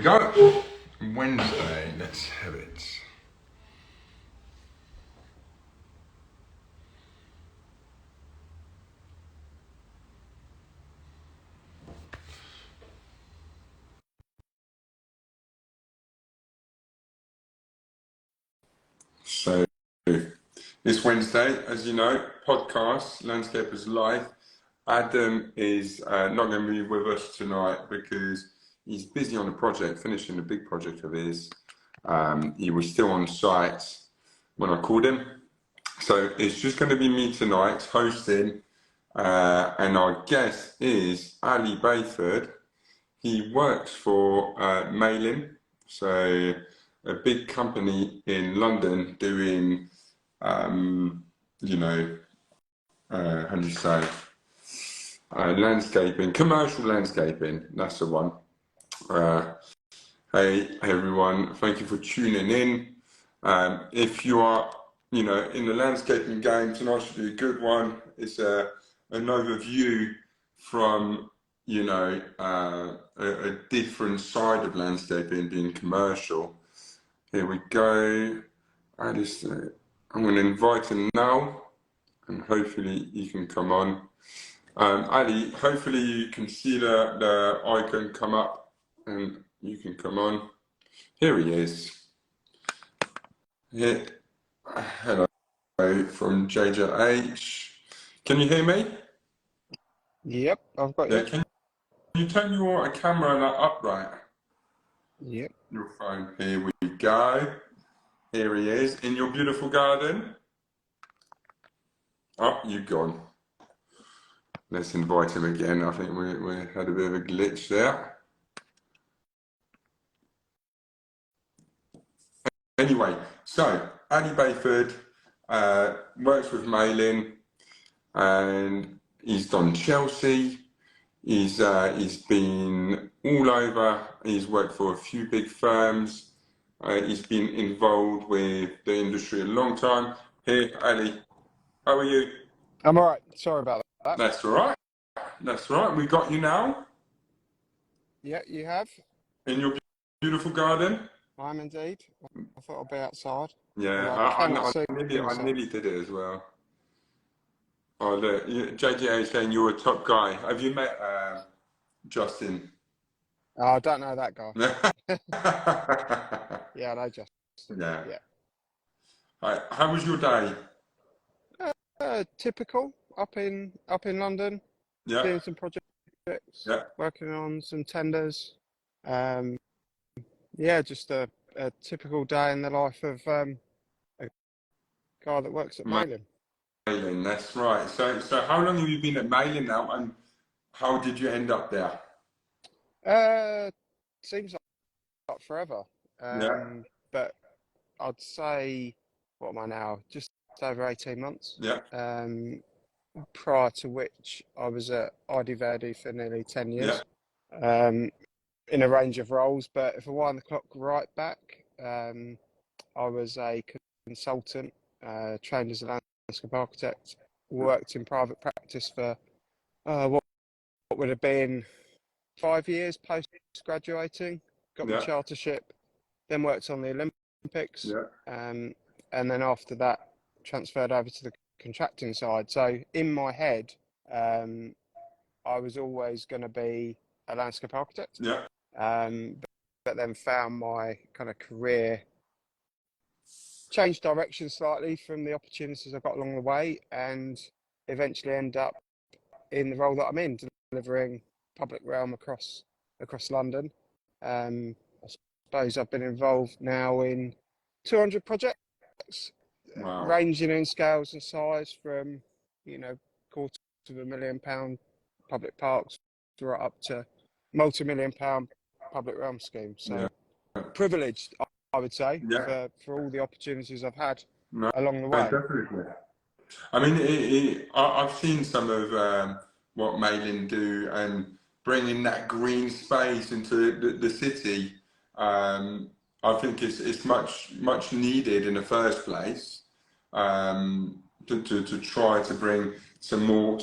Go. Wednesday, let's have it. So, this Wednesday, as you know, podcast, Landscapers Live. Adam is not going to be with us tonight because he's busy on a project, finishing a big project of his. He was still on site when I called him. So it's just going to be me tonight hosting, and our guest is Ali Bayford. He works for Maylim, so a big company in London doing, you know, how do you say, landscaping, commercial landscaping, that's the one. Hey everyone, thank you for tuning in. If you are, you know, in the landscaping game, tonight should be a good one. It's an overview from, you know, a different side of landscaping, being commercial. Here we go. Alistair, I'm going to invite him now, and hopefully you can come on. Ali, hopefully you can see the icon come up, and you can come on. Here he is. Here. Hello from JJH. Can you hear me? Yep, I've got you. Can you turn your camera upright? Yep. Your phone. Here we go. Here he is in your beautiful garden. Oh, you've gone. Let's invite him again. I think we had a bit of a glitch there. Anyway, so Ali Bayford works with Maylim, and he's done Chelsea. He's been all over. He's worked for a few big firms. He's been involved with the industry a long time. Hey, Ali, how are you? I'm all right. Sorry about that. That's all right. That's all right. We got you now. Yeah, you have? In your beautiful garden? I am indeed. I thought I'd be outside. Yeah, I nearly did it as well. Oh, look, JJ is saying you're a top guy. Have you met Justin? Oh, I don't know that guy. Yeah, I know Justin. Yeah. Yeah. Right. How was your day? Typical up in London. Yeah. Doing some projects. Yeah. Working on some tenders. Yeah, just a typical day in the life of a guy that works at Maylim. Maylim, that's right. So how long have you been at Maylim now, and how did you end up there? Seems like forever. Yeah. But I'd say, what am I now? Just over 18 months. Yeah. Prior to which I was at ID Verdi for nearly 10 years. Yeah. In a range of roles, but if I wind the clock right back, I was a consultant, trained as a landscape architect, worked in private practice for what would have been 5 years post-graduating, got my chartership, then worked on the Olympics, and then after that transferred over to the contracting side. So in my head, I was always going to be a landscape architect. Yeah. But then found my kind of career changed direction slightly from the opportunities I got along the way, and eventually end up in the role that I'm in, delivering public realm across London. I suppose I've been involved now in 200 projects, wow. Ranging in scales and size from, you know, £250,000 public parks right up to multi-million-pound public realm schemes. So privileged, I would say, for all the opportunities I've had along the way. Definitely. I mean, I've seen some of what Maylim do, and bringing that green space into the city. I think it's much needed in the first place, to try to bring some more,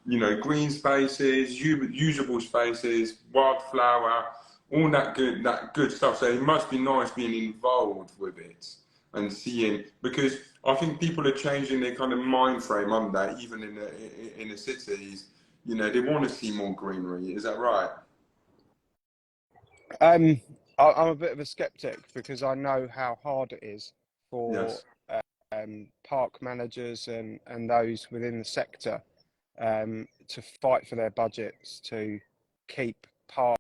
you know, green spaces, usable spaces, wildflower, all that good stuff. So it must be nice being involved with it and seeing, because I think people are changing their kind of mind frame on that, even in the cities. You know, they want to see more greenery. Is that right? Um, I'm a bit of a skeptic because I know how hard it is for Yes. park managers and those within the sector to fight for their budgets to keep parks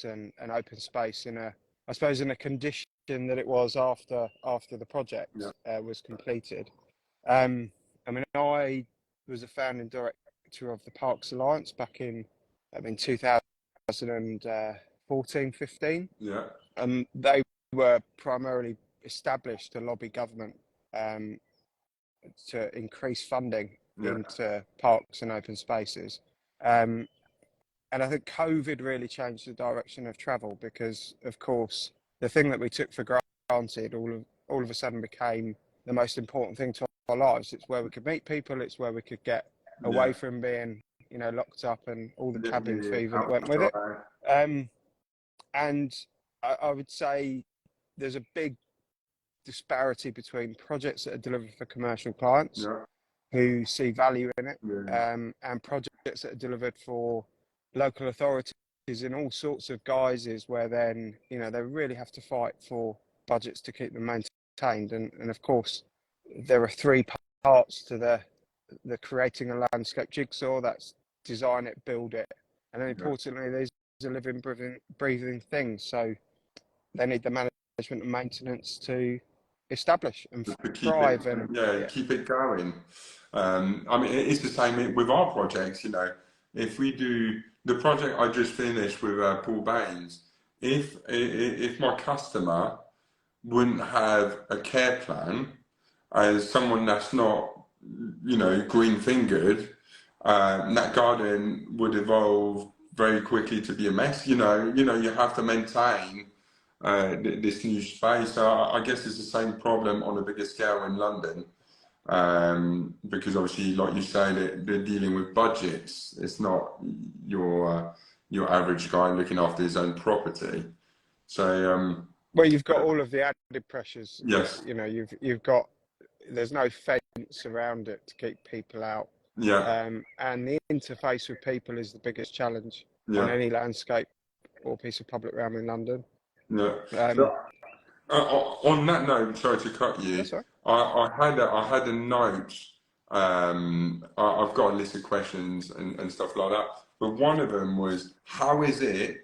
and open space in a, I suppose, in a condition that it was after the project Yeah. was completed. I mean, I was a founding director of the Parks Alliance back in, I mean, 2014, 15. Yeah. They were primarily established to lobby government um, to increase funding Yeah. into parks and open spaces. Um, and I think COVID really changed the direction of travel because, of course, the thing that we took for granted all of a sudden became the most important thing to our lives. It's where we could meet people. It's where we could get Yeah. away from being, locked up and all the Yeah. cabin Yeah. fever that went with it. Outside. Um, and I would say there's a big disparity between projects that are delivered for commercial clients Yeah. who see value in it, Yeah. and projects that are delivered for local authorities in all sorts of guises, where then they really have to fight for budgets to keep them maintained. And of course, there are three parts to the creating a landscape jigsaw. That's design it, build it, and then Yeah. importantly, these are living, breathing things. So they need the management and maintenance to establish and To keep it, thrive. And yeah, yeah, keep it going. I mean, it's the same with our projects. You know, if we do the project I just finished with Paul Baines, if my customer wouldn't have a care plan as someone that's not, green fingered, that garden would evolve very quickly to be a mess. You have to maintain this new space. So I guess it's the same problem on a bigger scale in London, because obviously, like you say, they're dealing with budgets. It's not your average guy looking after his own property. So well, you've got all of the added pressures. yes, You've got, there's no fence around it to keep people out, yeah, and the interface with people is the biggest challenge on yeah, any landscape or piece of public realm in London. yeah. Um, So on that note, sorry to cut you. that's right. I had a note. I've got a list of questions and stuff like that. But one of them was, how is it?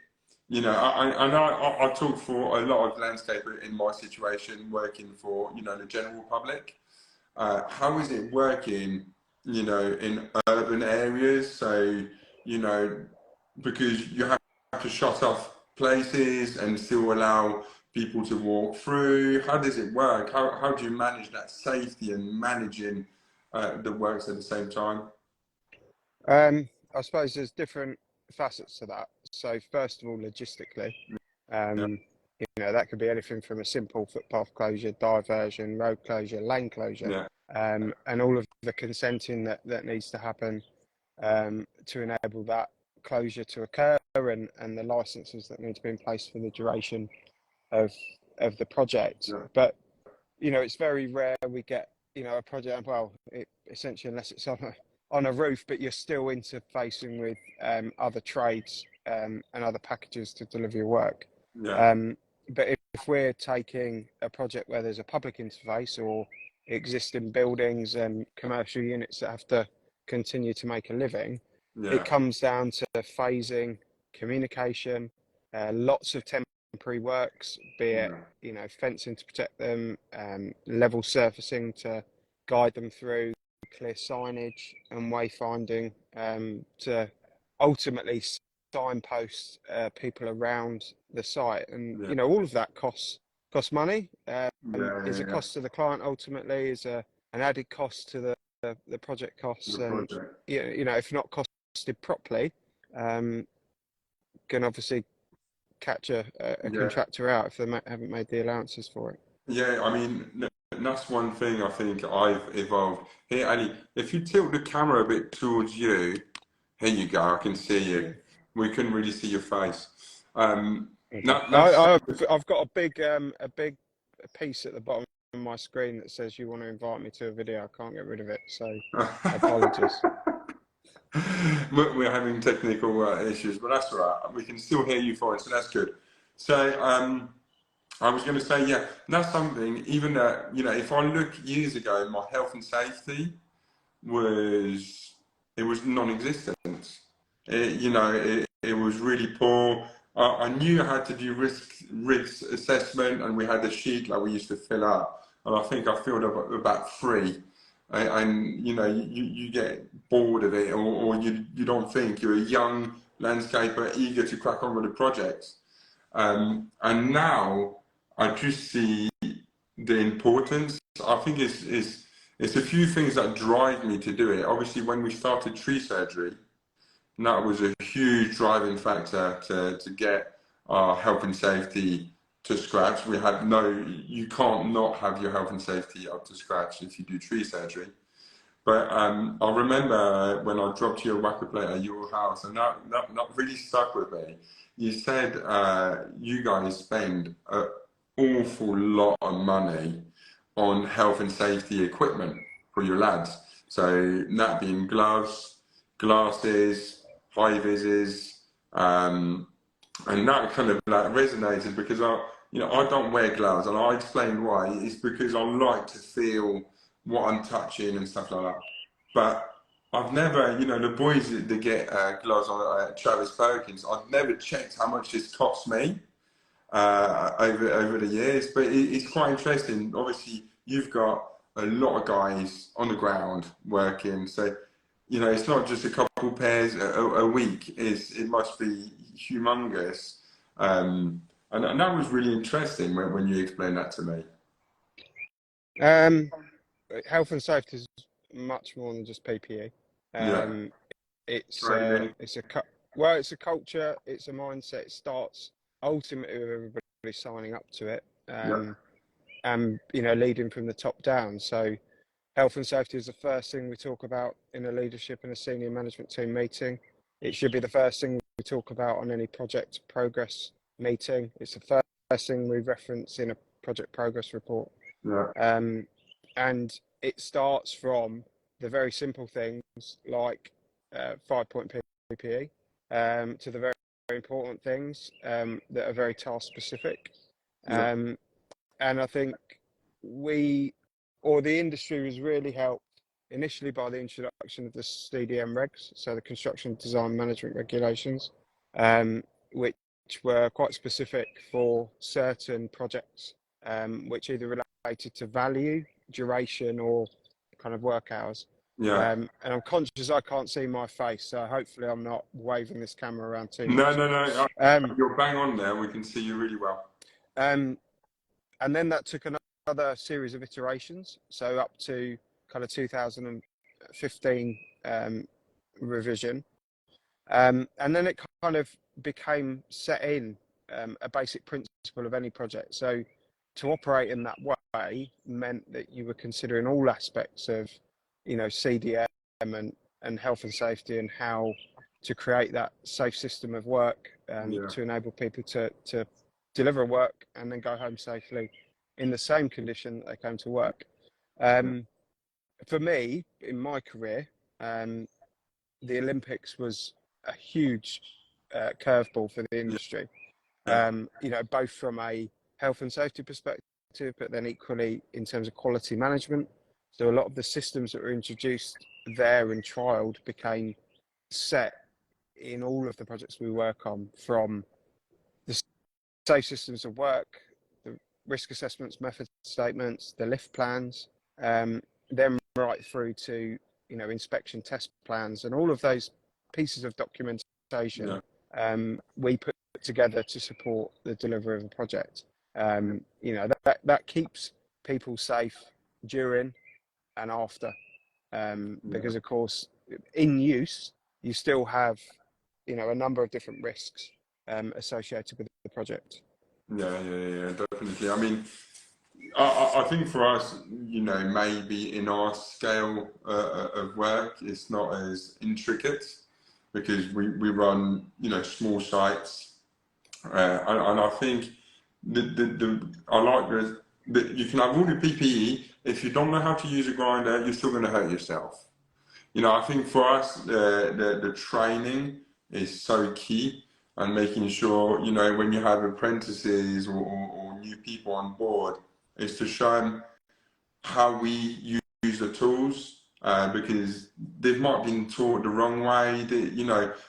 I talk for a lot of landscapers in my situation, working for the general public. How is it working? In urban areas. So you know, because you have to shut off places and still allow people to walk through? How does it work? How do you manage that safety and managing the works at the same time? I suppose there's different facets to that. So first of all, logistically, Yeah, um, that could be anything from a simple footpath closure, diversion, road closure, lane closure, yeah, and all of the consenting that needs to happen to enable that closure to occur, and the licenses that need to be in place for the duration of the project. yeah, But it's very rare we get a project. Well, essentially, unless it's on a roof, but you're still interfacing with other trades and other packages to deliver your work. yeah, But if we're taking a project where there's a public interface or existing buildings and commercial units that have to continue to make a living, it yeah, comes down to phasing, communication, lots of temporary works, be it yeah, fencing to protect them, level surfacing to guide them through, clear signage and wayfinding to ultimately signpost people around the site. And yeah, all of that costs money, yeah, is a yeah. cost to the client, ultimately is an added cost to the project costs. The And project. if not costed properly, can obviously catch a Yeah, contractor out if they haven't made the allowances for it. yeah. I mean, that's one thing I think I've evolved. Here, Ali, if you tilt the camera a bit towards you, here you go. I can see you. We couldn't really see your face. Okay. No, that's I've got a big piece at the bottom of my screen that says you want to invite me to a video. I can't get rid of it, so apologies. We're having technical issues, but that's all right. We can still hear you fine, so that's good. So I was going to say, yeah, that's something. Even that, if I look years ago, my health and safety was it was non-existent. It was really poor. I knew I had to do risk assessment, and we had a sheet like we used to fill up, and I think I filled up about three. And you get bored of it, or you don't think you're a young landscaper eager to crack on with the project. And now I just see the importance. I think it's a few things that drive me to do it. Obviously, when we started tree surgery, that was a huge driving factor to get our health and safety to scratch. You can't not have your health and safety up to scratch if you do tree surgery. But I remember when I dropped you a whacker plate at your house, and that really stuck with me. You said you guys spend an awful lot of money on health and safety equipment for your lads. So that being gloves, glasses, high vises, and that kind of like resonated because I don't wear gloves, and I explained why. It's because I like to feel what I'm touching and stuff like that. But I've never, the boys that get gloves on Travis Perkins, I've never checked how much this cost me over the years. But it's quite interesting. Obviously, you've got a lot of guys on the ground working, so it's not just a couple pairs a week. It must be humongous. And that was really interesting when you explained that to me. Um, Health and safety is much more than just PPE. Yeah, It's training. it's a culture, it's a mindset. It starts ultimately with everybody signing up to it, Yeah, and leading from the top down. So health and safety is the first thing we talk about in a leadership and a senior management team meeting. It should be the first thing we talk about on any project progress meeting. It's the first thing we reference in a project progress report. yeah, And it starts from the very simple things like 5-point PPE to the very, very important things that are very task specific. yeah, And I think the industry was really helped initially by the introduction of the CDM regs, so the Construction Design Management Regulations, which were quite specific for certain projects, which either related to value, duration, or kind of work hours. yeah. And I'm conscious I can't see my face, so hopefully I'm not waving this camera around too No, much. no, no. Um, You're bang on there. We can see you really well. um, and then that took another series of iterations, so up to kind of 2015 revision, and then it kind of became set in a basic principle of any project. So to operate in that way meant that you were considering all aspects of, CDM and health and safety, and how to create that safe system of work Yeah, to enable people to deliver work and then go home safely in the same condition that they came to work. yeah, For me, in my career, the Olympics was a huge curveball for the yeah, industry. yeah, Both from a health and safety perspective, but then equally in terms of quality management. So a lot of the systems that were introduced there and trialed became set in all of the projects we work on, from the safe systems of work, the risk assessments, method statements, the lift plans, then right through to inspection test plans, and all of those pieces of documentation yeah, we put together to support the delivery of a project. That keeps people safe during and after, yeah. because of course in use you still have a number of different risks associated with the project. Yeah, definitely. I mean, I think for us, maybe in our scale of work, it's not as intricate because we run, small sites. And I think I like that you can have all the PPE. If you don't know how to use a grinder, you're still going to hurt yourself. I think for us, the training is so key, and making sure, when you have apprentices or new people on board, is to show them how we use the tools, because they might have been taught the wrong way.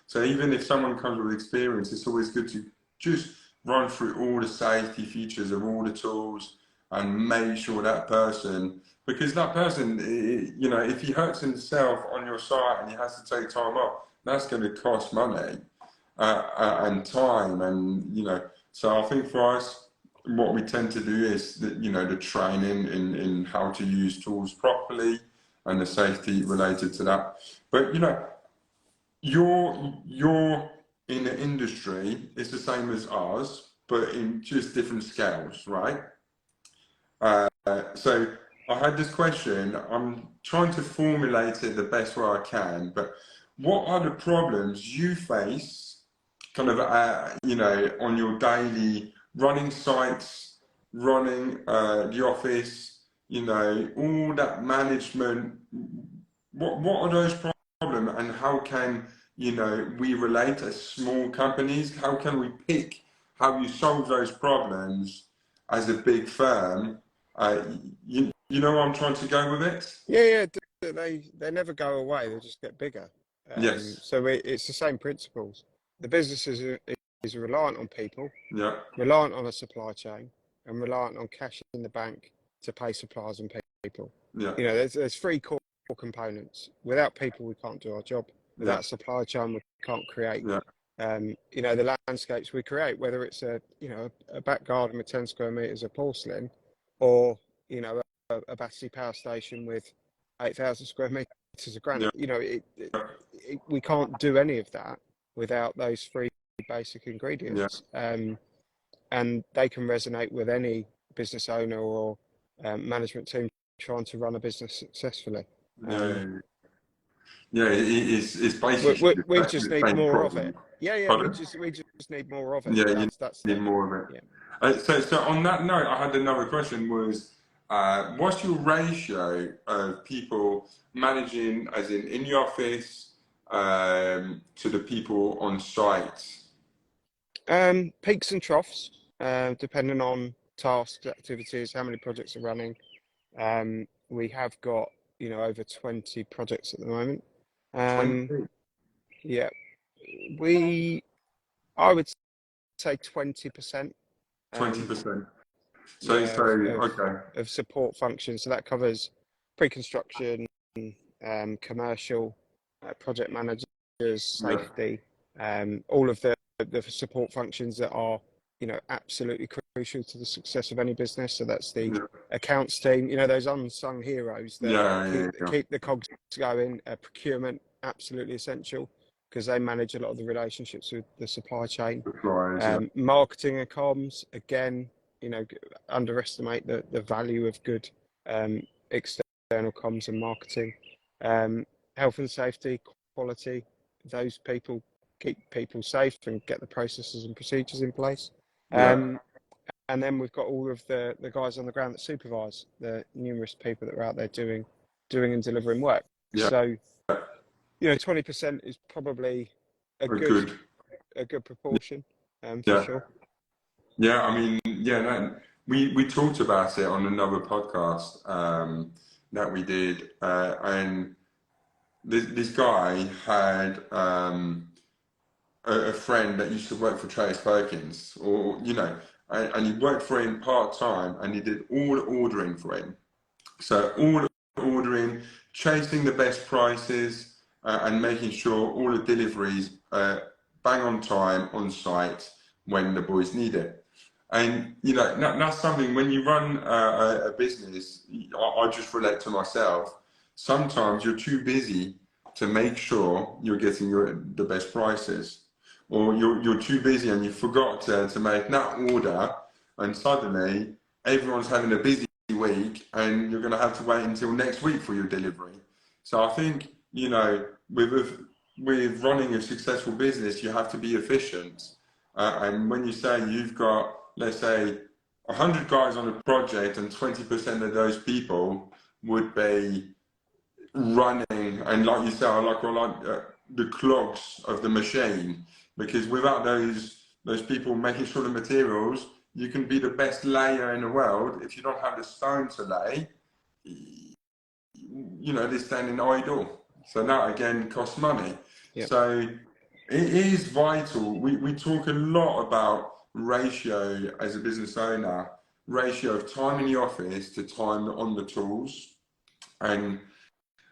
So even if someone comes with experience, it's always good to just run through all the safety features of all the tools and make sure that person, because that person, if he hurts himself on your site and he has to take time off, that's going to cost money, and time, and so I think for us, what we tend to do is that, the training in how to use tools properly and the safety related to that. But you're in the industry, it's the same as ours, but in just different scales, right? So I had this question. I'm trying to formulate it the best way I can, but what are the problems you face, kind of, on your daily running sites, running the office, all that management? What are those problems, and how can we relate as small companies? How can we pick how you solve those problems as a big firm? You know where I'm trying to go with it? Yeah, they never go away. They just get bigger. Yes. So it's the same principles. The business is reliant on people, Yeah. reliant on a supply chain, and reliant on cash in the bank to pay suppliers and people. Yeah. There's three core components. Without people, we can't do our job. Without supply chain, we can't create. Yeah. The landscapes we create, whether it's a back garden with 10 square meters of porcelain, or a Battersea power station with 8,000 square meters of granite. We can't do any of that without those three basic ingredients. And they can resonate with any business owner or management team trying to run a business successfully. It's basically we just need the same more of problem. it. We just need more of it. Yeah, That's you need more of it. Yeah. So on that note, I had another question. Was what's your ratio of people managing, as in your office, to the people on site? Peaks and troughs, depending on tasks, activities, how many projects are running. We have got over 20 projects at the moment. 20? Yeah, I would say 20%. 20%. Of support functions. So that covers pre-construction, commercial, project managers, safety, all of the support functions that are absolutely crucial to the success of any business. So that's the accounts team, those unsung heroes that keep the cogs going. Procurement, absolutely essential, because they manage a lot of the relationships with the supply chain. Marketing and comms, again, underestimate the value of good external comms and marketing. Health and safety, quality, those people keep people safe and get the processes and procedures in place. And then we've got all of the guys on the ground that supervise the numerous people that are out there doing and delivering work. So 20% is probably a good proportion, for sure. Yeah, I mean, we talked about it on another podcast that we did, and this guy had a friend that used to work for Trace Perkins, and he worked for him part-time, and he did all the ordering for him. So all the ordering, chasing the best prices, and making sure all the deliveries bang on time, on site, when the boys need it. And that's something, when you run a business, I just relate to myself. Sometimes you're too busy to make sure you're getting the best prices, or you're too busy and you forgot to make that order, and suddenly everyone's having a busy week, and you're going to have to wait until next week for your delivery. So I think with running a successful business, you have to be efficient. And when you say you've got, let's say, 100 guys on a project, and 20% of those people would be running, and like you say, I like the clogs of the machine, because without those people making sure the materials, you can be the best layer in the world. If you don't have the stone to lay, they're standing idle. So that again costs money. Yep. So it is vital. We talk a lot about ratio as a business owner, ratio of time in the office to time on the tools, and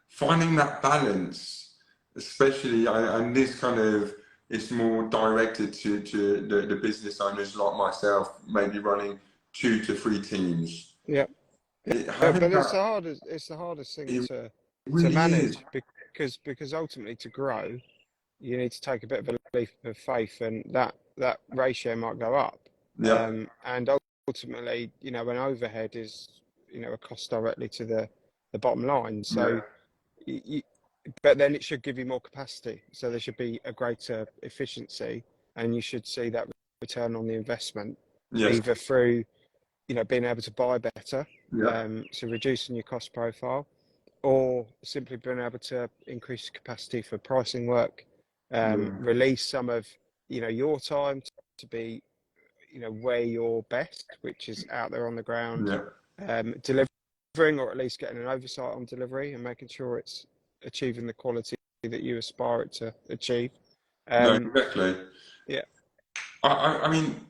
finding that balance, especially, and this kind of is more directed to the business owners like myself, maybe running 2 to 3 teams. Yeah. Having But it's that, the hardest thing it to really is. manage, because ultimately to grow, you need to take a bit of a leap of faith, and that ratio might go up. Yeah, And ultimately, an overhead is, a cost directly to the bottom line. yeah, So, but then it should give you more capacity. So there should be a greater efficiency, and you should see that return on the investment, yes, either through, being able to buy better, yeah, so reducing your cost profile, or simply being able to increase capacity for pricing work, yeah, release some of, your time to be, where you're best, which is out there on the ground, yeah. delivering, or at least getting an oversight on delivery and making sure it's achieving the quality that you aspire it to achieve. No, Um, exactly. yeah, I mean,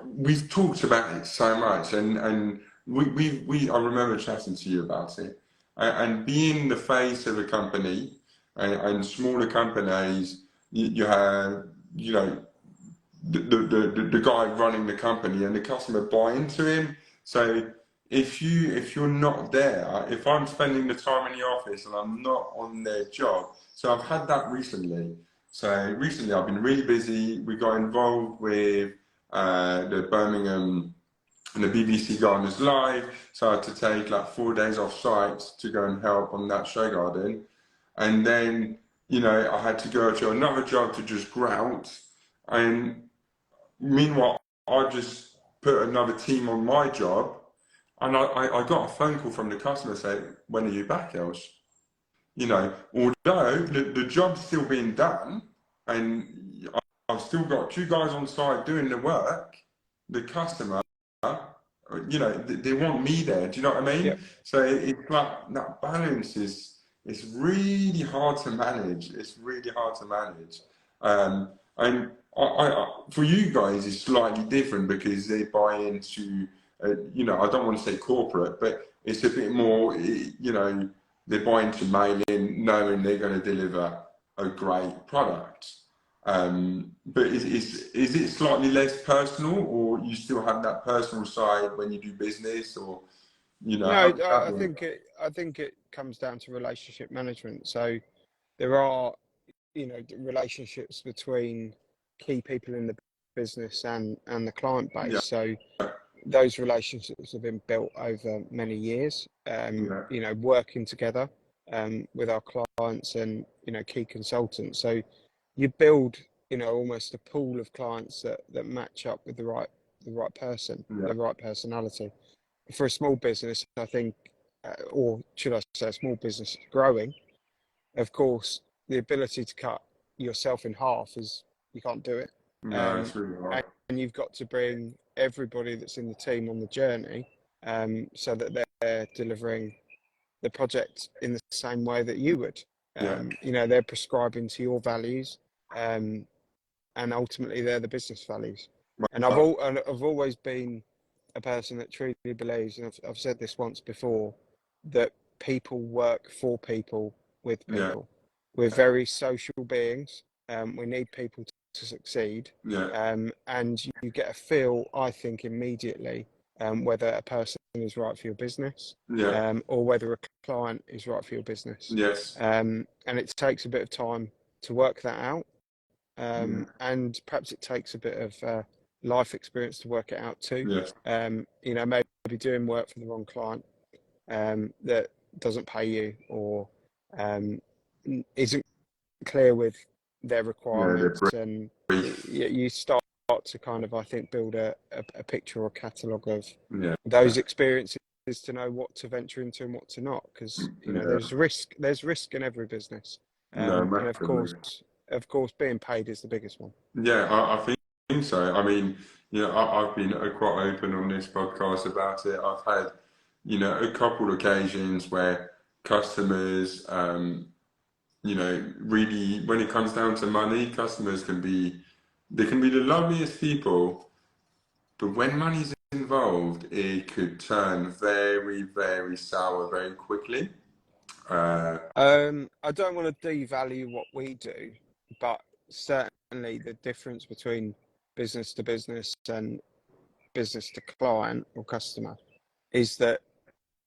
we've talked about it so much, and I remember chatting to you about it, and being the face of a company, and smaller companies, you have, the guy running the company and the customer buy into him. So if you're not there, if I'm spending the time in the office and I'm not on their job, so I've had that recently. So recently I've been really busy. We got involved with the Birmingham and the BBC Gardeners Live, so I had to take like 4 days off site to go and help on that show garden, and then I had to go to another job to just grout, and meanwhile, I just put another team on my job, and I got a phone call from the customer saying, "When are you back, Els?" Although the job's still being done, and I've still got 2 guys on site doing the work, the customer, they want me there. Do you know what I yeah. mean? So it's like that balance is really hard to manage. It's really hard to manage. And for you guys, it's slightly different because they buy into, I don't want to say corporate, but it's a bit more, they buy into Maylim knowing they're going to deliver a great product. But is it slightly less personal, or you still have that personal side when you do business, or how No, does that I work? think it comes down to relationship management. So there are, relationships between key people in the business and the client Yeah, base. So those relationships have been built over many years, yeah, working together, with our clients and, key consultants. So you build, almost a pool of clients that match up with the right person, yeah, the right personality. For a small business, I think, or should I say, a small business growing, of course, the ability to cut yourself in half is, you can't do it. no, Um, it's really hard. and you've got to bring everybody that's in the team on the journey, so that they're delivering the project in the same way that you would. Yeah, They're prescribing to your values, and ultimately they're the business values. And right. I've always been a person that truly believes, and I've said this once before, that people work for people with Yeah, people. We're very social beings. We need people to succeed, yeah, and you get a feel, I think, immediately, whether a person is right for your business, yeah, or whether a client is right for your business. yes, And it takes a bit of time to work that out, yeah, and perhaps it takes a bit of life experience to work it out too. yes, Maybe doing work for the wrong client, that doesn't pay you, or um, isn't clear with their yeah, requirements, and you start to kind of, I think, build a picture or catalogue of Yeah. those experiences to know what to venture into and what to not, because Yeah. there's risk in every business, No, and massively. of course being paid is the biggest one. Yeah, I think so. I mean, I've been quite open on this podcast about it. I've had, a couple of occasions where customers, really, when it comes down to money, customers they can be the loveliest people, but when money's involved, it could turn very, very sour very quickly. Uh, I don't want to devalue what we do, but certainly the difference between business to business and business to client or customer is that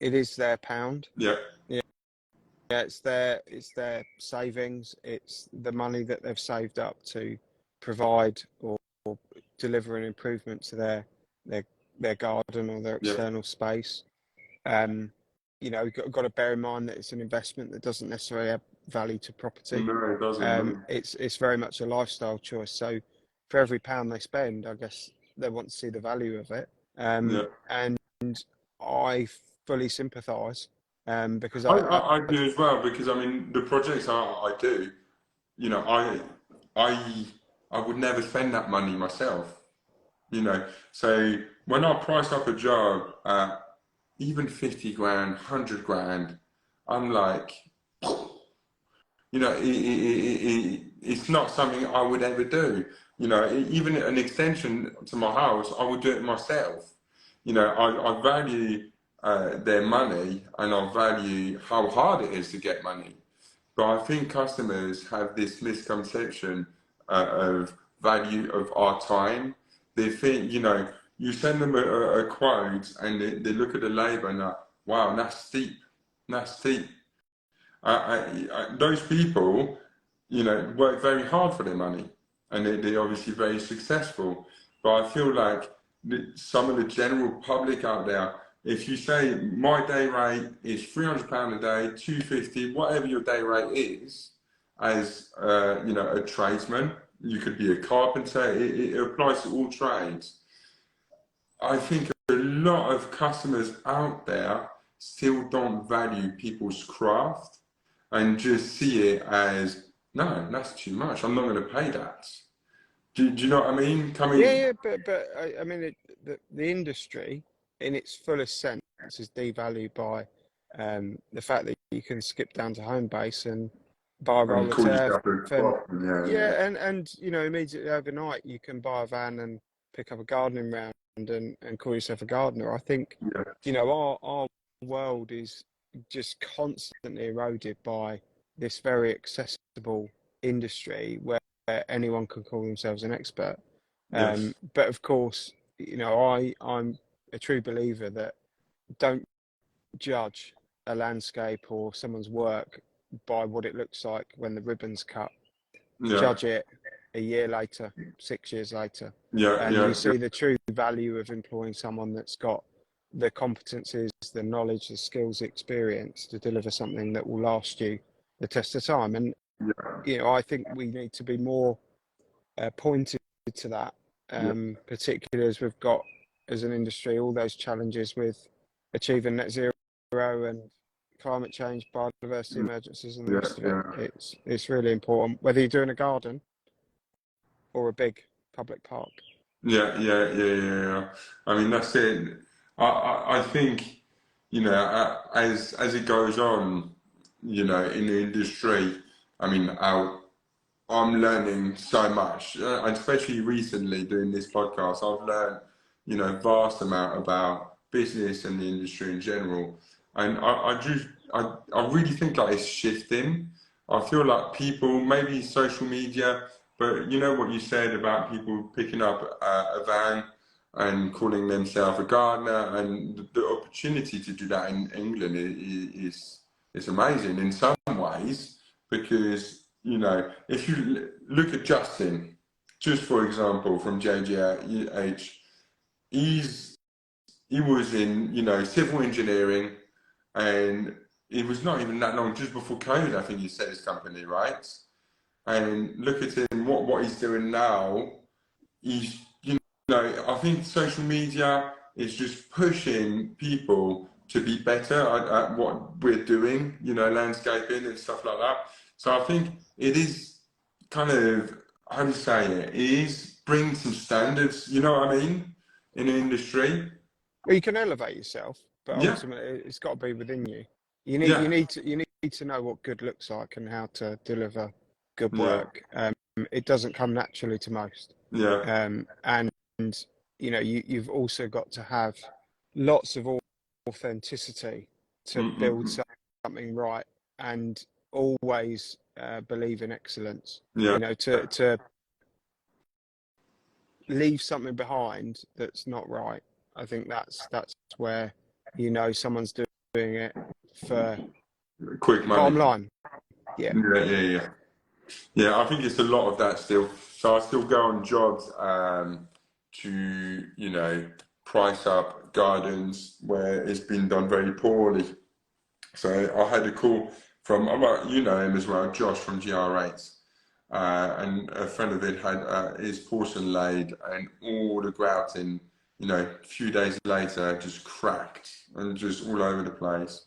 it is their pound. yeah, Yeah, it's their savings, it's the money that they've saved up to provide or deliver an improvement to their their garden or their yeah. external space. We've got to bear in mind that it's an investment that doesn't necessarily have value to property. No, it doesn't. No. It's very much a lifestyle choice. So for every pound they spend, I guess they want to see the value of it. Yeah. And I fully sympathise because I do as well because I mean the projects I do, you know, I I I would never spend that money myself, So when I price up a job at even 50 grand, 100 grand, I'm like, it's not something I would ever do. Even an extension to my house, I would do it myself. I value their money and I value how hard it is to get money. But I think customers have this misconception of value of our time. They think, you send them a quote and they look at the label and like, wow, that's steep. That's steep. Those people, work very hard for their money and they're obviously very successful. But I feel like some of the general public out there, if you say my day rate is £300 a day, 250, whatever your day rate is, as a tradesman, you could be a carpenter. It applies to all trades. I think a lot of customers out there still don't value people's craft and just see it as, no, that's too much. I'm not going to pay that. Do you know what I mean? yeah, but I mean the industry in its fullest sense is devalued by the fact that you can skip down to home base and buy a roll of Call turf, yourself a and craftsman, yeah, yeah, and immediately overnight you can buy a van and pick up a gardening round and call yourself a gardener. I think yeah, our world is just constantly eroded by this very accessible industry where anyone can call themselves an expert. yes, But of course, I'm a true believer that don't judge a landscape or someone's work by what it looks like when the ribbon's cut. yeah, Judge it a year later, 6 years later, yeah, and you yeah, yeah, see the true value of employing someone that's got the competencies, the knowledge, the skills, the experience to deliver something that will last you the test of time. And yeah, I think we need to be more pointed to that, yeah, particularly as we've got as an industry all those challenges with achieving net zero and climate change, biodiversity emergencies, and the yeah, rest of it. yeah. It's really important whether you're doing a garden or a big public park. Yeah, yeah, yeah, yeah, yeah. I mean, that's it. I think, as it goes on, in the industry, I mean, I'm learning so much, especially recently doing this podcast. I've learned, vast amount about business and the industry in general, and I really think like it's shifting. I feel like people, maybe social media, but you know what you said about people picking up a van and calling themselves a gardener, and the opportunity to do that in England is amazing in some ways because if you look at Justin, just for example, from JGH, he was in civil engineering, and it was not even that long just before COVID. I think he set his company right, and look at him. What he's doing now, he's think social media is just pushing people to be better at what we're doing, you know, landscaping and stuff like that. So I think it is kind of, how do you say it? It is bringing some standards, you know what I mean, in the industry. Well, you can elevate yourself, but Yeah, ultimately it's got to be within you. yeah, You need to know what good looks like and how to deliver good yeah, work. It doesn't come naturally to most. yeah. And you know, you've also got to have lots of authenticity to build Mm-mm-mm. something right, and always believe in excellence. Yeah, You know, to leave something behind that's not right. I think that's where you know someone's doing it for quick money. bottom line. Yeah. Yeah, yeah, yeah. Yeah, I think it's a lot of that still. So I still go on jobs to, you know, price up gardens where it's been done very poorly. So I had a call from, you know him as well, Josh from GR8. And a friend of it had his porcelain laid, and all the grouting, you know, a few days later just cracked and just all over the place.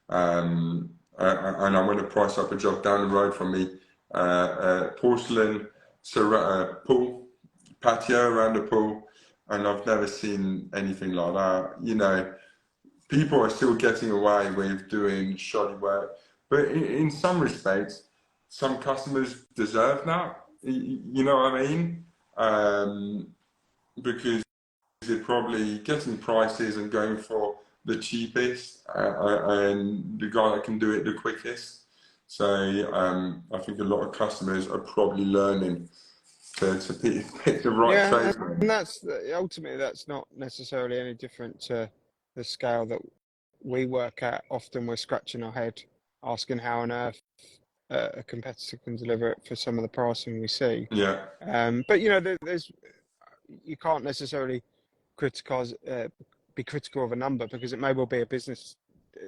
And I went to price up a job down the road from me, porcelain pool, patio around the pool, and I've never seen anything like that. You know, people are still getting away with doing shoddy work, but in some respects, some customers deserve that. You know what I mean? Because they're probably getting prices and going for the cheapest and the guy that can do it the quickest. So I think a lot of customers are probably learning to pick the right Yeah, tradesman. and that's ultimately that's not necessarily any different to the scale that we work at. Often we're scratching our head, asking how on earth a competitor can deliver it for some of the pricing we see. Yeah, But you know, there's you can't necessarily criticize be critical of a number because it may well be a business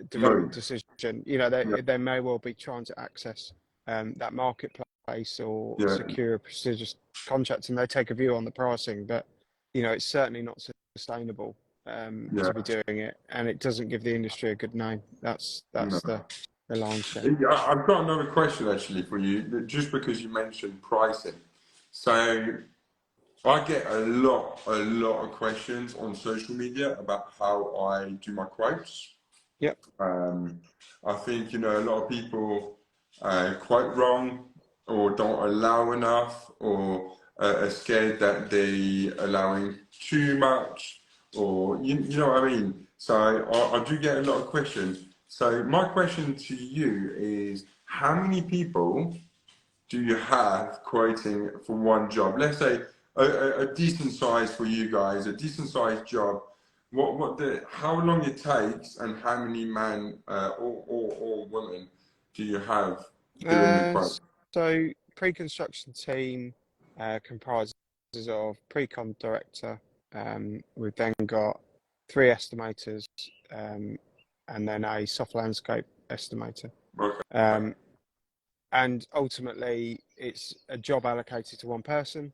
development move. decision. You know, Yeah, they may well be trying to access that marketplace or yeah, secure a prestigious contract, and they take a view on the pricing. But you know, it's certainly not sustainable yeah. to be doing it, and it doesn't give the industry a good name. No. That's the lion's share. I've got another question actually for you, just because you mentioned pricing. So I get a lot of questions on social media about how I do my quotes. Yep. Um, I think, you know, a lot of people are quite wrong or don't allow enough or are scared that they allowing too much or, you know what I mean? So I do get a lot of questions. So my question to you is, how many people do you have quoting for one job? Let's say a decent size for you guys, a decent sized job. How long it takes, and how many man or women do you have doing the Uh, quote? so pre-construction team comprises of pre-con director. We've then got three estimators, and then a soft landscape estimator. Okay. Um, and ultimately, it's a job allocated to one person,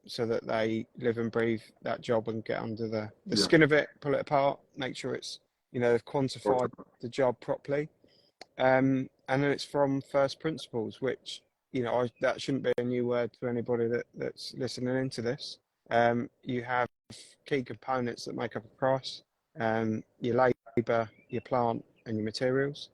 so that they live and breathe that job and get under the Yeah. skin of it, pull it apart, make sure it's, you know, they've Okay. quantified the job properly. And then it's from first principles, which, you know, that shouldn't be a new word to anybody that's listening into this. You have key components that make up a price: your labour, your plant, and your materials.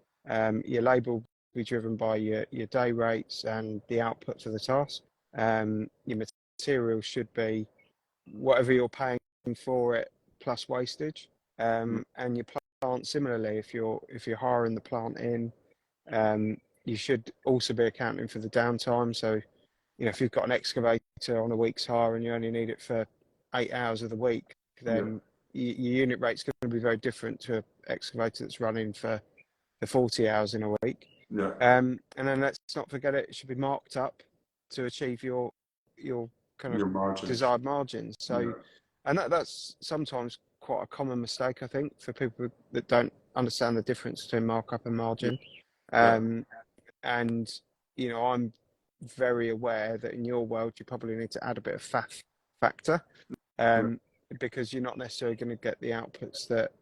Your labour will be driven by your day rates and the output for the task. Your materials should be whatever you're paying for it plus wastage. And your plant similarly, if you're hiring the plant in, you should also be accounting for the downtime. So, you know, if you've got an excavator on a week's hire and you only need it for 8 hours of the week, Yeah. then your unit rate's going to be very different to an excavator that's running for the 40 hours in a week. Yeah. And then let's not forget it should be marked up to achieve your kind of Your margins. desired margins. So, Yeah. and that's sometimes quite a common mistake, I think, for people that don't understand the difference between markup and margin. Yeah. Um, and you know, I'm very aware that in your world you probably need to add a bit of faff factor. because you're not necessarily going to get the outputs that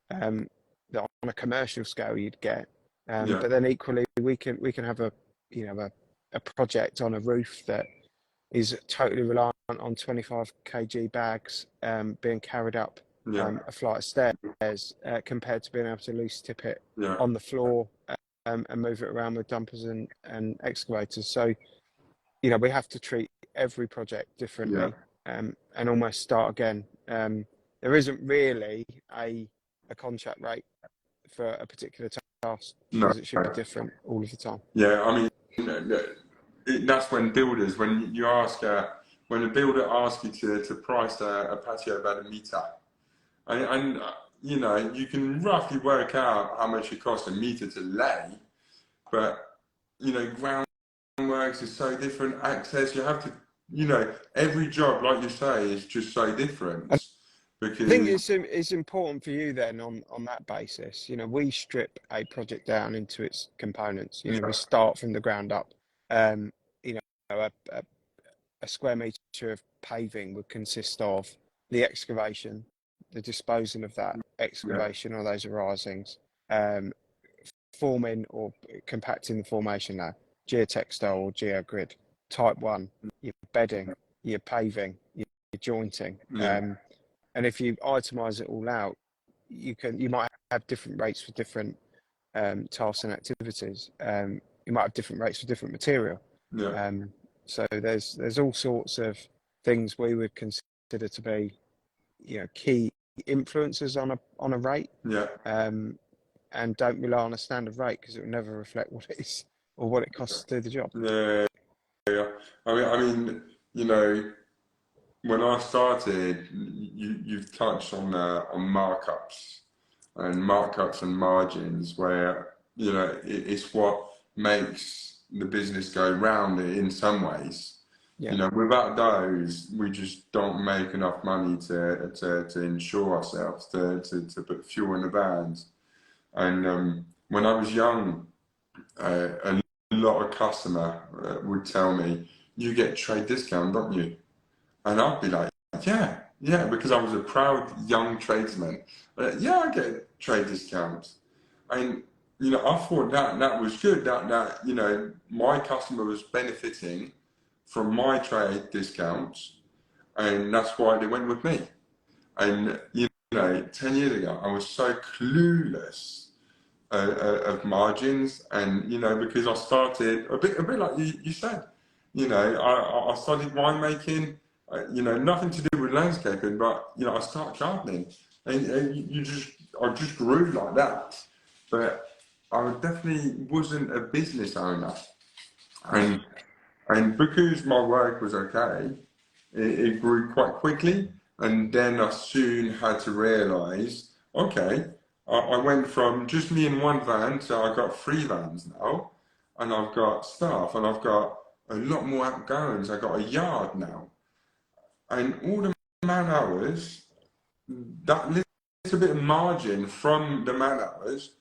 that on a commercial scale you'd get. But then equally, we can have a a project on a roof that is totally reliant on 25 kg bags being carried up a flight of stairs compared to being able to loose tip it on the floor and move it around with dumpers and excavators. So, we have to treat every project differently and almost start again. There isn't really a contract rate for a particular task because it should be different all of the time. Yeah, I mean, that's when builders, when you ask, when a builder asks you to price a patio about a metre, and you can roughly work out how much it costs a metre to lay, but groundworks is so different. Access, you have to, every job, like you say, is just so different. Because I think it's important for you then on that basis. We strip a project down into its components. We start from the ground up. A square metre of paving would consist of the excavation, the disposal of that excavation or those arisings, forming or compacting the formation now, geotextile or geogrid, type 1, your bedding, your paving, your jointing. And if you itemise it all out, you might have different rates for different tasks and activities. You might have different rates for different material. So there's all sorts of things we would consider to be, key influences on a rate. And don't rely on a standard rate because it will never reflect what it is or what it costs to do the job. I mean, when I started, you've touched on markups and margins, where it's what makes the business go round in some ways. Without those, we just don't make enough money to insure ourselves, to put fuel in the vans. And when I was young, a lot of customer would tell me, "You get trade discount, don't you?" And I'd be like, yeah, because I was a proud young tradesman. Yeah, I get trade discounts. And, I thought that was good, that my customer was benefiting from my trade discounts, and that's why they went with me. And, 10 years ago, I was so clueless of margins, and, because I started, a bit like you said, I studied winemaking. Nothing to do with landscaping, but I started gardening, and I just grew like that. But I definitely wasn't a business owner, and because my work was okay, it grew quite quickly, and then I soon had to realise, okay, I went from just me in one van to I got 3 vans now, and I've got staff, and I've got a lot more outgoings. I got a yard now. And all the man hours, that little bit of margin from the man hours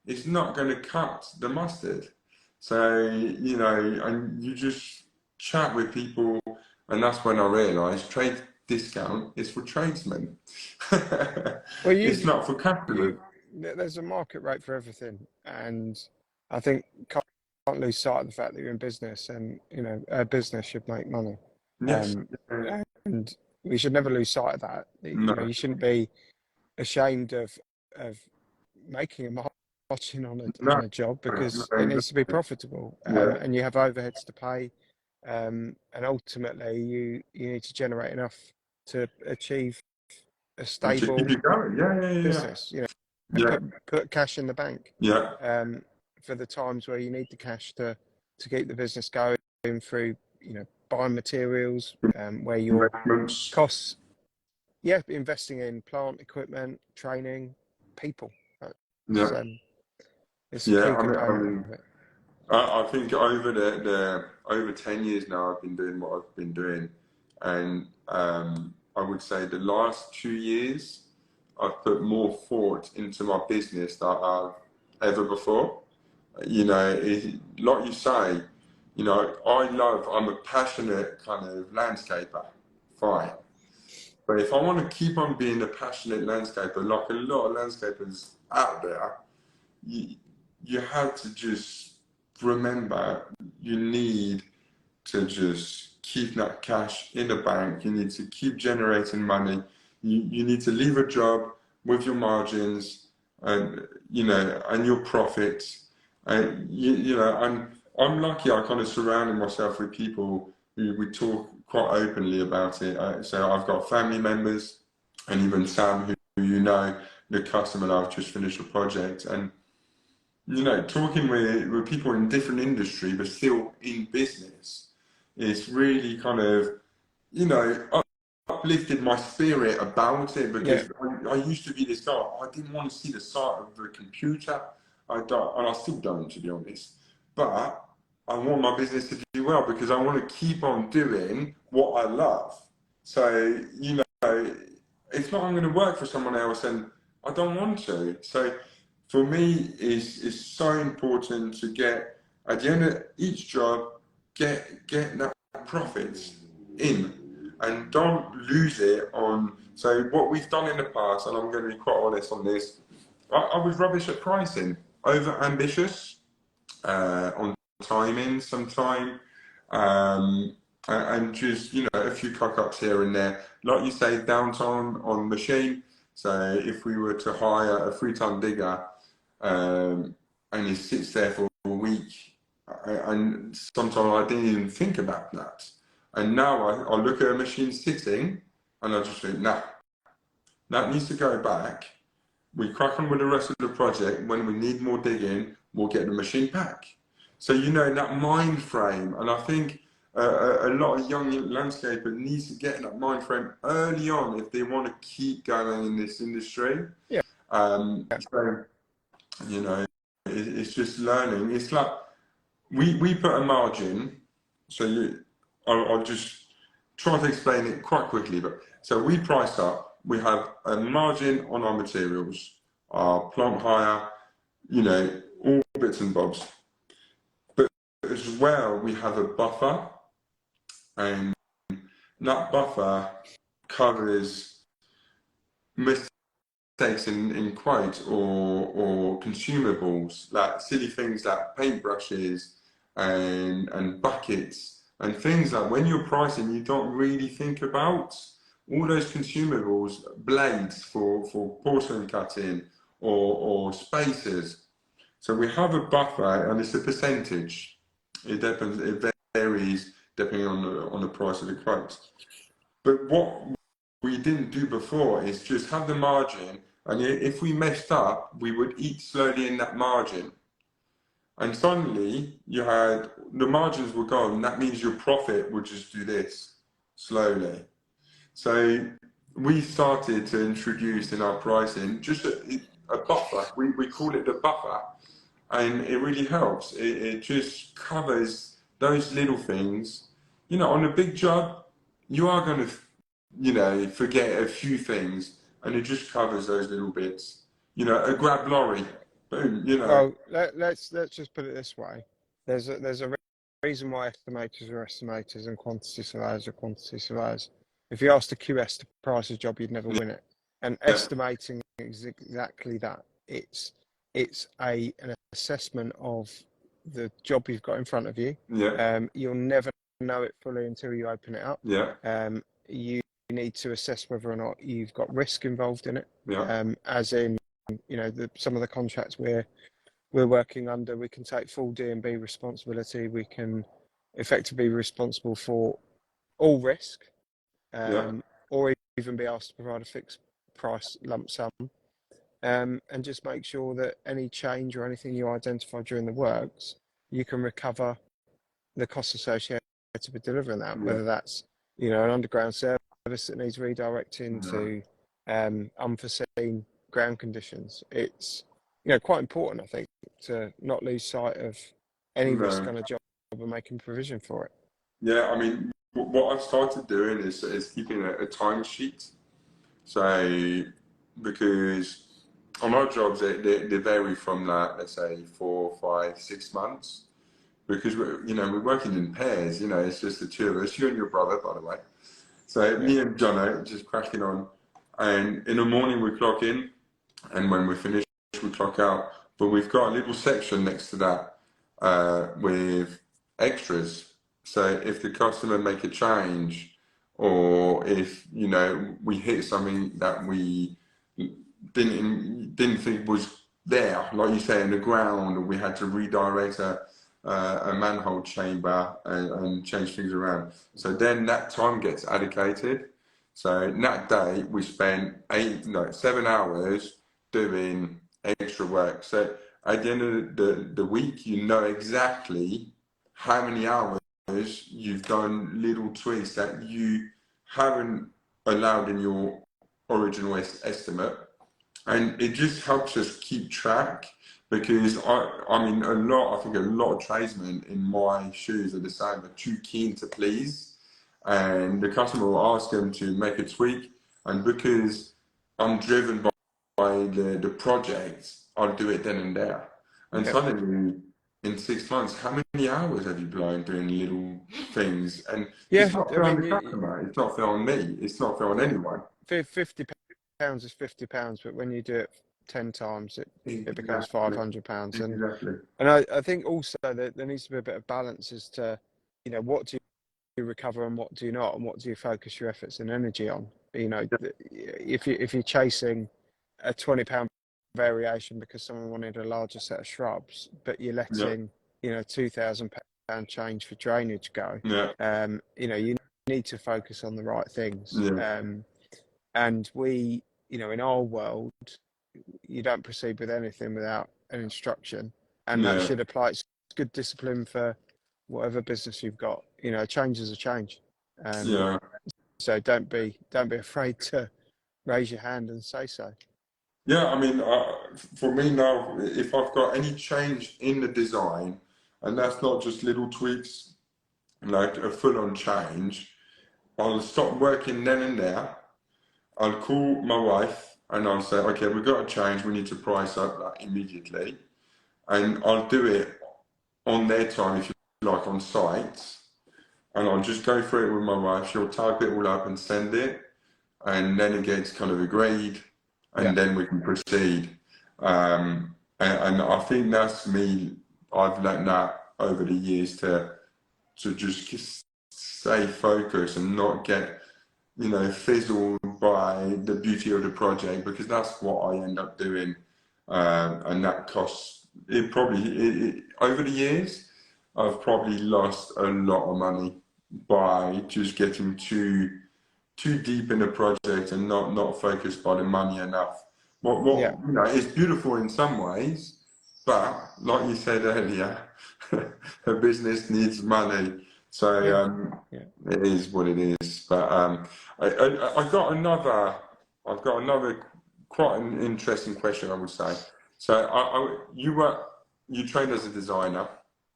is not going to cut the mustard. So, and you just chat with people, and that's when I realised trade discount is for tradesmen. It's not for customers. There's a market rate for everything. And I think can't lose sight of the fact that you're in business, and, a business should make money. Yes. And we should never lose sight of that. You shouldn't be ashamed of making a margin on a job, because it needs to be profitable, and you have overheads to pay, and ultimately you need to generate enough to achieve a stable business. Put cash in the bank. For the times where you need the cash to keep the business going through, buying materials, where your costs, investing in plant, equipment, training, people. It's a key component of it. I think over 10 years now, I've been doing what I've been doing, and I would say the last 2 years, I've put more thought into my business than I've ever before. Like you say, I'm a passionate kind of landscaper, fine. But if I want to keep on being a passionate landscaper, like a lot of landscapers out there, you, you have to just remember you need to just keep that cash in the bank. You need to keep generating money. You need to leave a job with your margins and and your profits. And I'm lucky. I kind of surrounded myself with people who we talk quite openly about it. So I've got family members and even Sam, who the customer that I've just finished a project, and talking with people in different industry but still in business, it's really kind of, uplifted my spirit about it, because I used to be this guy. I didn't want to see the sight of the computer. I don't, and I still don't, to be honest. But I want my business to do well because I want to keep on doing what I love. So, it's not I'm going to work for someone else and I don't want to. So for me, it's so important to get, at the end of each job, get that profits in, and don't lose it on. So what we've done in the past, and I'm going to be quite honest on this, I was rubbish at pricing, over ambitious on timing sometime, and just a few cock ups here and there, like you say, downtime on machine. So if we were to hire a 3-ton digger, and he sits there for a week, and sometimes I didn't even think about that. And now I look at a machine sitting, and I just think, nah, that needs to go back. We crack on with the rest of the project. When we need more digging, we'll get the machine back. So that mind frame, and I think a lot of young landscapers needs to get in that mind frame early on if they want to keep going in this industry. Yeah. So it's just learning. It's like we put a margin. So I'll just try to explain it quite quickly. But so we price up. We have a margin on our materials, our plant hire, all bits and bobs. But as well, we have a buffer, and that buffer covers mistakes in quote or consumables, like silly things like paintbrushes and buckets and things that when you're pricing you don't really think about. All those consumables, blades for porcelain cutting or spacers. So we have a buffer, and it's a percentage. It depends. It varies depending on the price of the quote. But what we didn't do before is just have the margin, and if we messed up, we would eat slowly in that margin. And suddenly you had the margins were gone. That means your profit would just do this slowly. So we started to introduce in our pricing just a buffer. We call it the buffer, and it really helps. It just covers those little things. On a big job, you are going to forget a few things, and it just covers those little bits. A grab lorry, boom. Well, let's just put it this way. There's a reason why estimators are estimators and quantity surveyors are quantity surveyors. If you asked a QS to price a job, you'd never win it. And estimating is exactly that. It's an assessment of the job you've got in front of you. Yeah. You'll never know it fully until you open it up. Yeah. You need to assess whether or not you've got risk involved in it. Yeah. As in, some of the contracts we're working under, we can take full D&B responsibility. We can effectively be responsible for all risk, or even be asked to provide a fixed price lump sum, and just make sure that any change or anything you identify during the works, you can recover the costs associated with delivering that, whether that's an underground service that needs redirecting to unforeseen ground conditions. It's quite important, I think, to not lose sight of any risk on a job and making provision for it. Yeah, I mean, what I've started doing is keeping a timesheet. So, because on our jobs, they vary from let's say 4, 5, 6 months. Because we're working in pairs. It's just the two of us, you and your brother, by the way. So Yeah. me and Jono just cracking on, and in the morning we clock in, and when we finish we clock out. But we've got a little section next to that with extras. So if the customer make a change, or if we hit something that we didn't think was there, like you say, in the ground, or we had to redirect a manhole chamber and change things around. So then that time gets allocated. So in that day we spent 7 hours doing extra work. So at the end of the week, you know exactly how many hours you've done little tweaks that you haven't allowed in your original estimate, and it just helps us keep track. Because I mean, I think a lot of tradesmen in my shoes are the same. They're too keen to please, and the customer will ask them to make a tweak, and because I'm driven by the project, I'll do it then and there. And Yeah. suddenly, in 6 months, how many hours have you blown doing little things? And it's Yeah. not I fair on mean, the customer. It's not fair on me. It's not fair on yeah, anyone. £50 is £50, but when you do it 10 times, it becomes Exactly. £500. Exactly. And I think also that there needs to be a bit of balance as to, what do you recover and what do you not, and what do you focus your efforts and energy on. If you're chasing a £20 variation because someone wanted a larger set of shrubs, but you're Yeah. letting £2,000 change for drainage go, Yeah. you need to focus on the right things. Yeah. And we, in our world, you don't proceed with anything without an instruction, and that Yeah. should apply. It's good discipline for whatever business you've got. Change is a change. Yeah. So don't be afraid to raise your hand and say so. Yeah, I mean, for me now, if I've got any change in the design, and that's not just little tweaks, like a full-on change, I'll stop working then and there. I'll call my wife and I'll say, okay, we've got to change. We need to price up that immediately, and I'll do it on their time, if you like, on site, and I'll just go through it with my wife. She'll type it all up and send it, and then it gets kind of agreed, Yeah, and then we can proceed. And I think that's me. I've learned that over the years to just stay focused and not get fizzled by the beauty of the project, because that's what I end up doing, and that costs. Over the years, I've probably lost a lot of money by just getting too deep in the project and not focused by the money enough. yeah, It's beautiful in some ways, but like you said earlier, a business needs money. So yeah, yeah, it is what it is. But I got another. I've got another quite an interesting question, I would say. So you trained as a designer,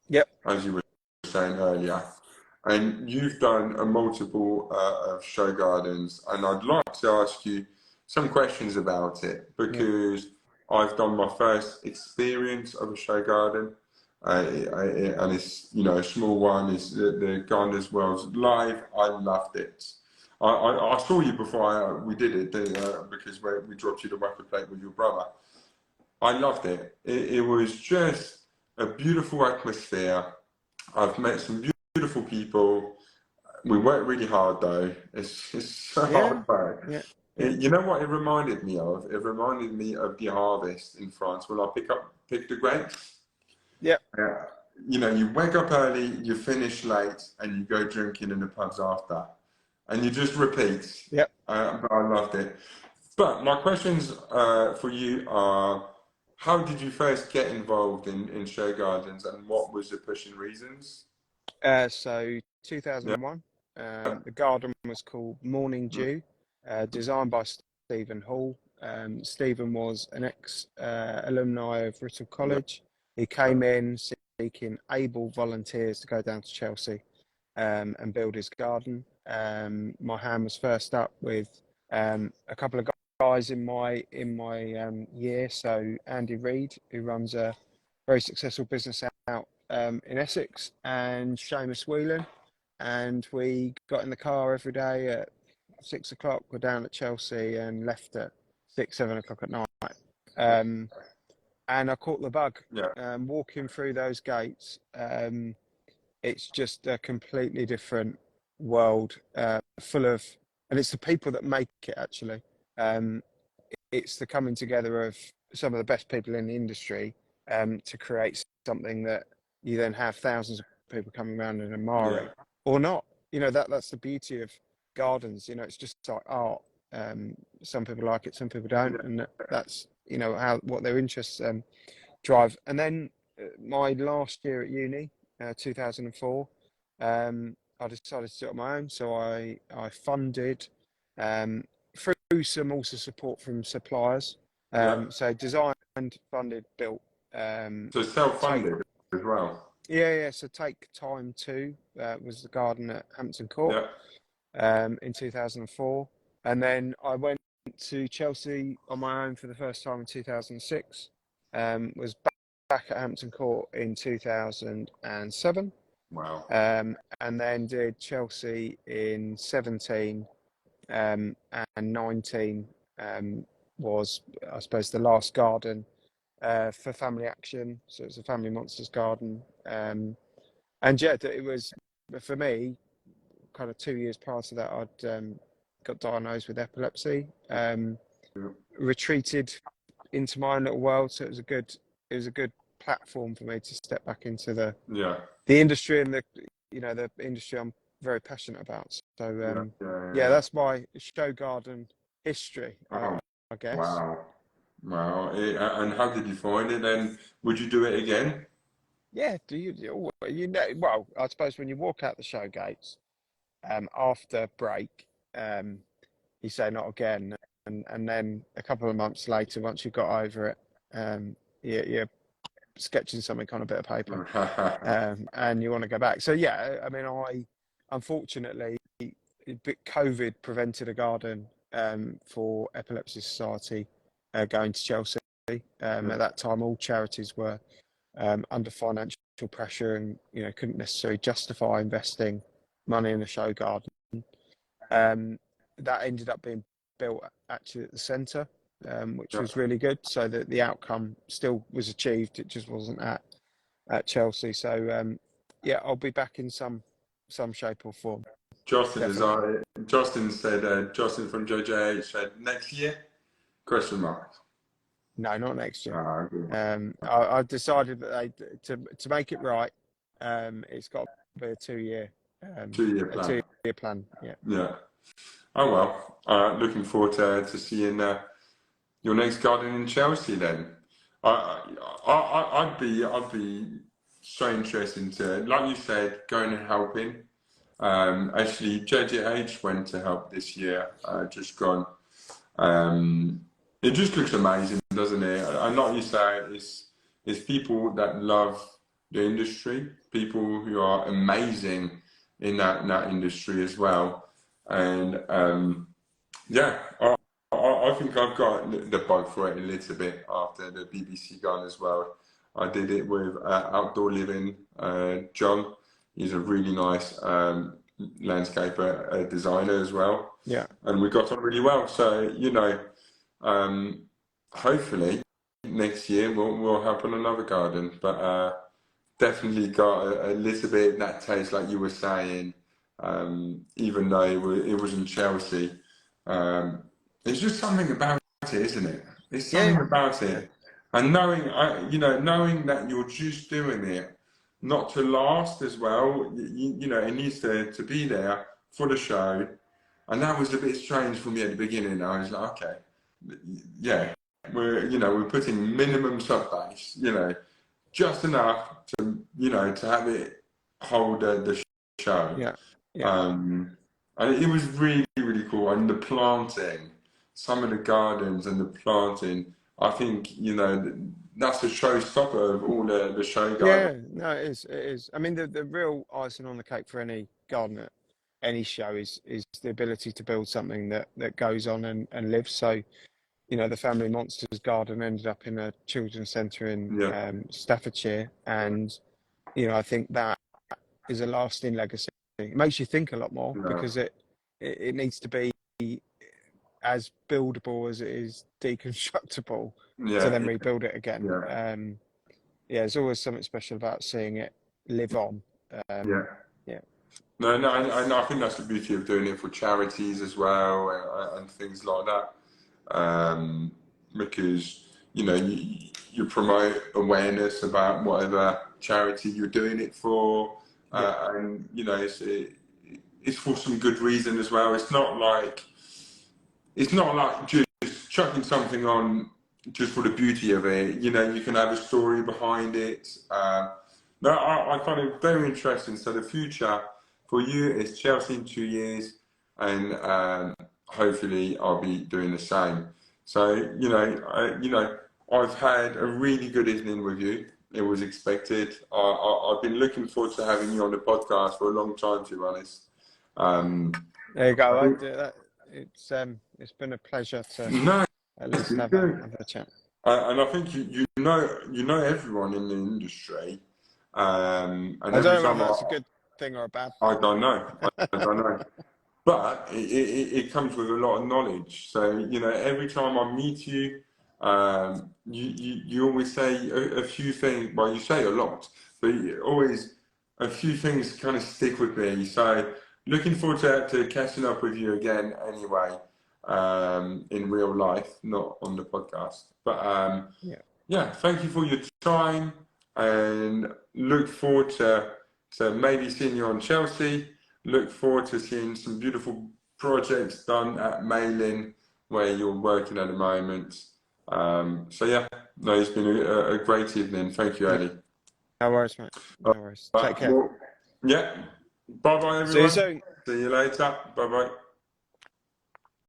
yep, as you were saying earlier, and you've done a multiple of show gardens, and I'd like to ask you some questions about it, yeah, because I've done my first experience of a show garden, and it's a small one. It's the Gardeners World Live. I loved it. I saw you before we did it, because we dropped you the whacker plate with your brother. I loved it. It was just a beautiful atmosphere. I've met some beautiful people. We work really hard though. It's so yeah, hard work. yeah, yeah, You know what it reminded me of? It reminded me of the harvest in France when I pick the grapes. yeah, Yeah. You wake up early, you finish late, and you go drinking in the pubs after, and you just repeat. yeah. But I loved it. But my questions for you are: how did you first get involved in show gardens, and what was the pushing reasons? So Yeah. 2001, the garden was called Morning Dew, designed by Stephen Hall. Stephen was an ex-alumni of Writtle Yeah. College. He came in seeking able volunteers to go down to Chelsea and build his garden. My hand was first up with a couple of guys in my year. So Andy Reid, who runs a very successful business out in Essex, and Seamus Whelan, and we got in the car every day at 6 o'clock, were down at Chelsea and left at 6, 7 o'clock at night. And I caught the bug. Yeah. Walking through those gates, it's just a completely different world, full of, and it's the people that make it actually. It's the coming together of some of the best people in the industry to create something that you then have thousands of people coming around and admiring, or not. That's the beauty of gardens. It's just like art. Some people like it, some people don't, and that's what their interests drive. And then my last year at uni, 2004, I decided to do it on my own. So I funded through some also support from suppliers. So designed, funded, built. So self-funded as well. Yeah. So Take Time 2 was the garden at Hampton Court in 2004. And then I went to Chelsea on my own for the first time in 2006. Was back at Hampton Court in 2007. Wow. And then did Chelsea in 17 and 19 was, I suppose, the last garden for Family Action. So it's a Family Monsters garden. And yeah, it was, for me, kind of 2 years prior to that, I'd got diagnosed with epilepsy, retreated into my own little world. So it was a good platform for me to step back into the industry, and the industry I'm very passionate about. So that's my show garden history, I guess. Wow. And how did you find it? And would you do it again? Yeah. Well, I suppose when you walk out the show gates after break, you say not again, and then a couple of months later, once you've got over it, you're sketching something on a bit of paper, and you want to go back. So yeah, I mean, unfortunately, COVID prevented a garden for Epilepsy Society going to Chelsea. At that time, all charities were under financial pressure, and couldn't necessarily justify investing money in a show garden. That ended up being built actually at the centre, which was really good. So that the outcome still was achieved. It just wasn't at Chelsea. So I'll be back in some shape or form. Justin said, Justin from JJH said, next year? Question mark. No, not next year. I decided that to make it right, it's got to be a 2-year 2-year plan. Yeah. Oh well. Looking forward to seeing your next garden in Chelsea then. I'd be so interested to, like you said, going and helping. Actually, JJH went to help this year, just gone. It just looks amazing, doesn't it? And like you say, it's people that love the industry, people who are amazing in that industry as well. And I think I've got the bug for it a little bit after the BBC garden as well. I did it with Outdoor Living, John. He's a really nice landscaper designer as well. Yeah. And we got on really well. So, hopefully next year we'll help on another garden. But definitely got a little bit of that taste, like you were saying, even though it was in Chelsea. There's just something about it, isn't it? There's something about it. And knowing that you're just doing it, not to last as well, it needs to be there for the show. And that was a bit strange for me at the beginning. I was like, okay, yeah, we're putting minimum sub base, just enough to have it hold the show. Yeah. And it was really, really cool. And the planting, some of the gardens and the planting, I think, that's a showstopper of all the show gardens. Yeah, no, it is. I mean, the real icing on the cake for any garden at any show is the ability to build something that goes on and lives. So, the Family Monsters garden ended up in a children's centre in Staffordshire, and I think that is a lasting legacy. It makes you think a lot more because it needs to be as buildable as it is deconstructible to Yeah, then rebuild it again. yeah, Yeah, there's always something special about seeing it live on. yeah. Yeah, No, I think that's the beauty of doing it for charities as well, and things like that. Because you promote awareness about whatever charity you're doing it for, yeah, and it's for some good reason as well. It's not like just chucking something on just for the beauty of it. You can have a story behind it. No, I find it very interesting. So the future for you is Chelsea in 2 years, and hopefully I'll be doing the same. So I've had a really good evening with you. It was expected. I've been looking forward to having you on the podcast for a long time, to be honest. Um, there you go. I think, It's been a pleasure to no, at it's least been have good. a chat. And I think you know everyone in the industry, and I every don't know time whether that's a good thing or a bad I thing. don't know, I don't know, but it comes with a lot of knowledge. So every time I meet you, you always say a few things. Well, you say a lot, but always a few things kind of stick with me. So looking forward to catching up with you again. Anyway, in real life, not on the podcast. But Yeah, yeah, thank you for your time, and look forward to maybe seeing you on Chelsea. Look forward to seeing some beautiful projects done at Maylim, where you're working at the moment. So yeah, no, it's been a great evening. Thank you, no, Ali. no worries, mate. No worries. Take care. Well, yeah, bye bye See you everyone. soon. See you later. Bye bye.